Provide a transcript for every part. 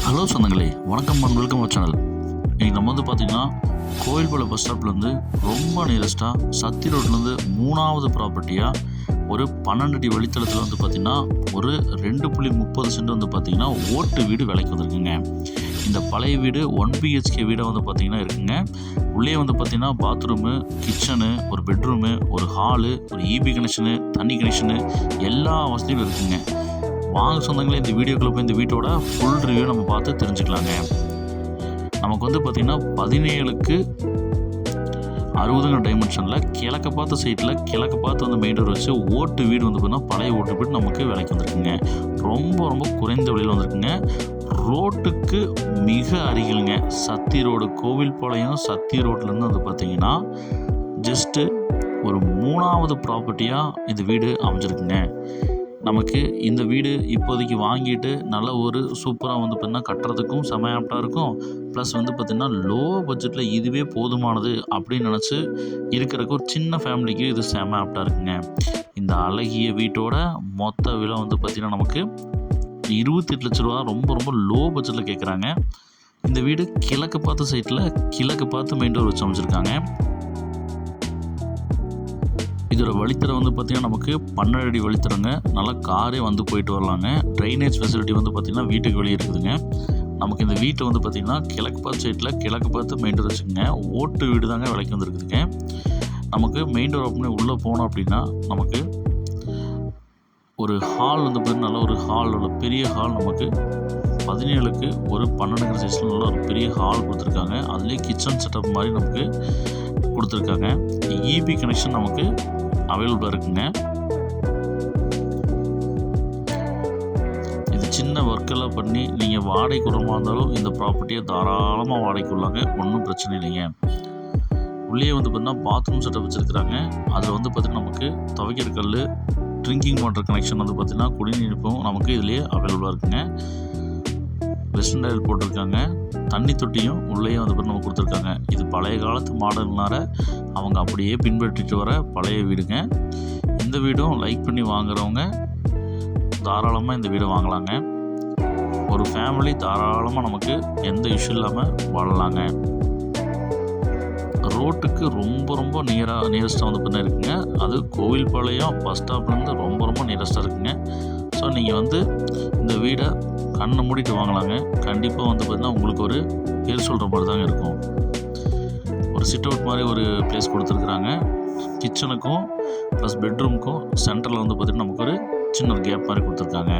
Hello சொந்தங்களே, வணக்கம் and welcome our channel. இன்றைக்கி நம்ம பார்த்திங்கன்னா கோயில்பாளையம் பஸ் ஸ்டாப்லேருந்து ரொம்ப நியரஸ்ட்டாக சத்தி ரோட்லேருந்து 3வது ப்ராப்பர்ட்டியாக ஒரு 12 அடி வழித்தளத்தில் பார்த்திங்கன்னா ஒரு 2.30 சென்ட் பார்த்திங்கன்னா ஓட்டு வீடு விலைக்கு வந்திருக்குங்க. இந்த பழைய வீடு 1 BHK வீடாக பார்த்திங்கன்னா இருக்குங்க. உள்ளே பார்த்திங்கன்னா பாத்ரூமு, கிச்சனு, ஒரு பெட்ரூமு, ஒரு ஹாலு, ஒரு EB கனெக்ஷனு, தண்ணி கனெக்ஷனு எல்லா வசதியும் இருக்குங்க. வாங்க சொந்தங்களே, இந்த வீடியோக்குள்ளே போய் இந்த வீட்டோட ஃபுல் ரிவ்யூ நம்ம பார்த்து தெரிஞ்சுக்கலாங்க. நமக்கு பார்த்திங்கன்னா 17க்கு 60 டைமென்ஷனில் கிழக்க பார்த்த சைட்டில் கிழக்க பார்த்து மெயின் டோர் வச்சு ஓட்டு வீடு பார்த்திங்கன்னா பழைய ஓட்டு வீடு நமக்கு விலைக்கு வந்திருக்குங்க. ரொம்ப ரொம்ப குறைந்த விலையில் வந்திருக்குங்க. ரோட்டுக்கு மிக அருகிலுங்க. சத்தி ரோடு, கோவில்பாளையம் சத்தி ரோட்லேருந்து பார்த்திங்கன்னா ஜஸ்ட்டு ஒரு 3வது ப்ராப்பர்ட்டியாக இந்த வீடு அமைஞ்சிருக்குங்க. நமக்கு இந்த வீடு இப்போதைக்கு வாங்கிட்டு நல்ல ஒரு சூப்பராக பார்த்திங்கன்னா கட்டுறதுக்கும் செமையாப்டாக இருக்கும். ப்ளஸ் பார்த்திங்கன்னா லோ பட்ஜெட்டில் இதுவே போதுமானது அப்படின்னு நினச்சி இருக்கிறக்கு ஒரு சின்ன ஃபேமிலிக்கு இது செமையாப்டாக இருக்குங்க. இந்த அழகிய வீட்டோட மொத்த விலை பார்த்திங்கன்னா நமக்கு 28 லட்ச ரூபா. ரொம்ப ரொம்ப லோ பட்ஜெட்டில் கேட்குறாங்க. இந்த வீடு கிழக்கு பார்த்த சைட்டில் கிழக்கு பார்த்து மெயின் டோர் வச்சு அமைச்சிருக்காங்க. இதோட வழித்தரை பார்த்திங்கன்னா நமக்கு 12 அடி வழித்தரங்க. நல்லா காரே போயிட்டு வரலாங்க. ட்ரைனேஜ் ஃபெசிலிட்டி பார்த்திங்கன்னா வீட்டுக்கு வெளியே இருக்குதுங்க. நமக்கு இந்த வீட்டை பார்த்திங்கன்னா கிழக்கு பார்த்து சைட்டில் கிழக்கு பார்த்து மெயின் டோர் வச்சுக்கோங்க. ஓட்டு வீடு தாங்க விலைக்கு வந்துருக்குதுங்க. நமக்கு மெயின் டோர் அப்படின்னு உள்ளே போனோம் அப்படின்னா நமக்கு ஒரு ஹால் பார்த்திங்கன்னா நல்ல ஒரு ஹால், உள்ள பெரிய ஹால், நமக்கு 17க்கு ஒரு 12 சைஸில் நல்ல ஒரு பெரிய ஹால் கொடுத்துருக்காங்க. அதுலேயே கிச்சன் செட்டப் மாதிரி நமக்கு கொடுத்துருக்காங்க. EB கனெக்ஷன் நமக்கு அவைலபிளாக இருக்குங்க. இது சின்ன ஒர்க்கெல்லாம் பண்ணி நீங்கள் வாடகைக்கு விடுறமா இருந்தாலும் இந்த ப்ராப்பர்ட்டியை தாராளமாக வாடகைக்கு விடலாங்க. ஒன்றும் பிரச்சனை இல்லைங்க. உள்ளே பார்த்திங்கன்னா பாத்ரூம் செட்டப் வச்சுருக்குறாங்க. அதில் பார்த்திங்கன்னா நமக்கு துவைக்கிற கல், ட்ரிங்கிங் வாட்டர் கனெக்ஷன் பார்த்திங்கன்னா குடிநீருக்கும் நமக்கு இதுலேயே அவைலபிளாக இருக்குங்க. வெஸ்டர்ன் டைல் போட்டிருக்காங்க. தண்ணி தொட்டியும் உள்ளேயே நம்ம கொடுத்துருக்காங்க. இது பழைய காலத்து மாடல்னால அவங்க அப்படியே பின்பற்றிட்டு வர பழைய வீடுங்க. இந்த வீடும் லைக் பண்ணி வாங்குறவங்க தாராளமாக இந்த வீடை வாங்கலாங்க. ஒரு ஃபேமிலி தாராளமாக நமக்கு எந்த இஷ்யூ இல்லாமல் வாழலாங்க. ரோட்டுக்கு ரொம்ப ரொம்ப நியரஸ்ட்டாக பார்த்தீங்கன்னா இருக்குங்க. அது கோவில்பாளையம் பஸ் ஸ்டாப்லேருந்து ரொம்ப ரொம்ப நியரஸ்ட்டாக இருக்குங்க. ஸோ நீங்கள் இந்த வீடை கண்ணை மூடிட்டு வாங்கலாங்க. கண்டிப்பாக பார்த்திங்கன்னா உங்களுக்கு ஒரு பேர் சொல்கிற மாதிரி தாங்க இருக்கும். ஒரு சிட் அவுட் மாதிரி ஒரு பிளேஸ் கொடுத்துருக்குறாங்க. கிச்சனுக்கும் ப்ளஸ் பெட்ரூமுக்கும் சென்டரில் பார்த்திங்கன்னா நமக்கு ஒரு சின்ன ஒரு கேப் மாதிரி கொடுத்துருக்காங்க.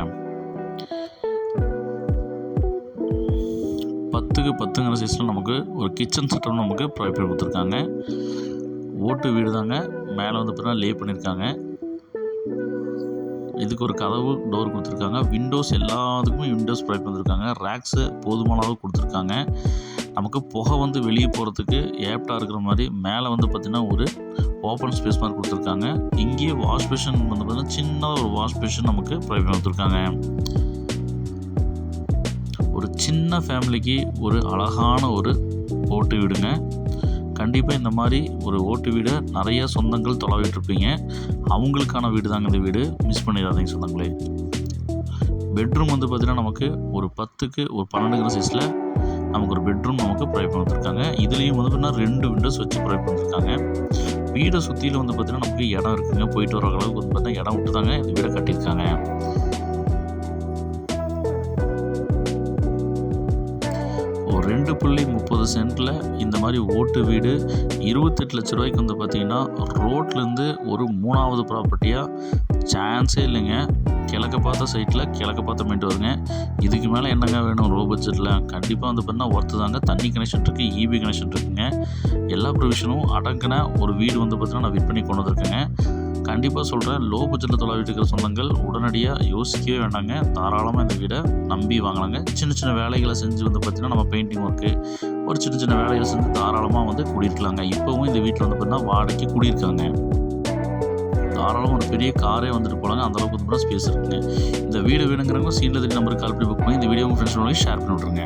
10க்கு 10 சைஸில் நமக்கு ஒரு கிச்சன் செட்டப் நமக்கு ப்ரொவைட் பண்ணி கொடுத்துருக்காங்க. ஓட்டு வீடு தாங்க. மேலே பார்த்திங்கன்னா லே பண்ணியிருக்காங்க. இதுக்கு ஒரு கதவு டோர் கொடுத்துருக்காங்க. விண்டோஸ் எல்லாத்துக்குமே விண்டோஸ் ப்ரொவைட் பண்ணியிருக்காங்க. ரேக்ஸு போதுமான அளவு கொடுத்துருக்காங்க. நமக்கு புகை வெளியே போகிறதுக்கு ஏப்டாக இருக்கிற மாதிரி மேலே பார்த்திங்கன்னா ஒரு ஓப்பன் ஸ்பேஸ் மாதிரி கொடுத்துருக்காங்க. இங்கேயே வாஷ் பேஷன் பார்த்திங்கன்னா சின்னதாக ஒரு வாஷ் பேஷன் நமக்கு ப்ரொவைட் பண்ணி கொடுத்துருக்காங்க. ஒரு சின்ன ஃபேமிலிக்கு ஒரு அழகான ஒரு ஓட்டு வீடுங்க. கண்டிப்பாக இந்த மாதிரி ஒரு ஓட்டு வீடை நிறைய சொந்தங்கள் தொலைவிட்டுருப்பீங்க. அவங்களுக்கான வீடு தாங்க இந்த வீடு. மிஸ் பண்ணிடாதீங்க சொந்தங்களே. பெட்ரூம் பார்த்திங்கன்னா நமக்கு ஒரு 10க்கு ஒரு 12 சைஸில் நமக்கு ஒரு பெட்ரூம் நமக்கு ப்ரொவைட் பண்ணிருக்காங்க. இதுலேயும் பார்த்திங்கன்னா 2 விண்டோஸ் வச்சு ப்ரொவைட் பண்ணிருக்காங்க. வீடை சுற்றியில் பார்த்திங்கன்னா நமக்கு இடம் இருக்குங்க. போயிட்டு வர அளவுக்கு பார்த்திங்கன்னா இடம் விட்டு தாங்க இந்த வீடை கட்டியிருக்காங்க. ஒரு 2.30 சென்ட்டில் இந்த மாதிரி ஓட்டு வீடு 28 லட்ச ரூபாய்க்கு பார்த்திங்கன்னா ரோட்லேருந்து ஒரு 3வது ப்ராப்பர்ட்டியாக சான்ஸே இல்லைங்க. கிழக்க பார்த்த சைட்டில் கிழக்க பார்த்த மெயின்ட்டு வருங்க. இதுக்கு மேலே என்னங்க வேணும் லோ பட்ஜெட்டில்? கண்டிப்பாக பார்த்திங்கன்னா ஒர்த்து தாங்க. தண்ணி கனெக்ஷன் இருக்குது, EB கனெக்ஷன் இருக்குங்க. எல்லா ப்ரொவிஷனும் அடங்கின ஒரு வீடு பார்த்திங்கன்னா நான் விட் பண்ணி கொண்டு வந்திருக்கேங்க. கண்டிப்பாக சொல்கிறேன், லோ பட்ஜெட்டில் தொலைவிட்டு இருக்கிற சொந்தங்கள் உடனடியாக யோசிக்கவே வேண்டாங்க. தாராளமாக இந்த வீடை நம்பி வாங்கலாங்க. சின்ன சின்ன வேலைகளை செஞ்சு பார்த்திங்கன்னா நம்ம பெயிண்டிங் ஒர்க்கு, ஒரு சின்ன சின்ன வேலைகளை செஞ்சு தாராளமாக குடியிருக்கலாங்க. இப்போவும் இந்த வீட்டில் பார்த்திங்கன்னா வாடகைக்கு குடியிருக்காங்க. தாராளமாக ஒரு பெரிய காரே போகலாங்க. அந்தளவுக்கு பார்த்திங்கன்னா ஸ்பேஸ் இருக்குங்க. இந்த வீடு வேணுங்கிறவங்க சீனில் நம்பருக்கு கால் பண்ணி புக் பண்ணி இந்த வீடியோ உங்கள் ஃப்ரெண்ட்ஸ் ஷேர் பண்ணி விட்ருங்க.